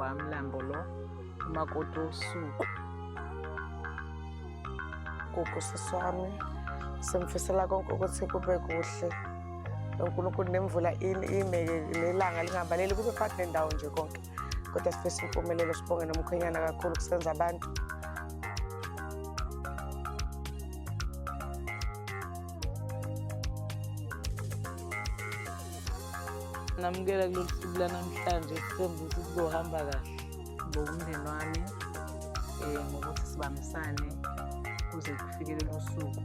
wami Mlambo lo, umakoti wosuku. Gogo sisi wami, simfisela konke ukuthi kube kuhle. uNkulunkulu nemvula ine nelanga lingabaleli kube phakathi nendawo nje konke. Kodwa sifisa impumelelo, sibonge nomkhwenyana kakhulu kusenza abantu. Namukela kulolu suku lanamhlanje, sithemba ukuthi kuzohamba kahle. Ngibonga umndeni wami ngokuthi sibambisane kuze kufike lelo suku.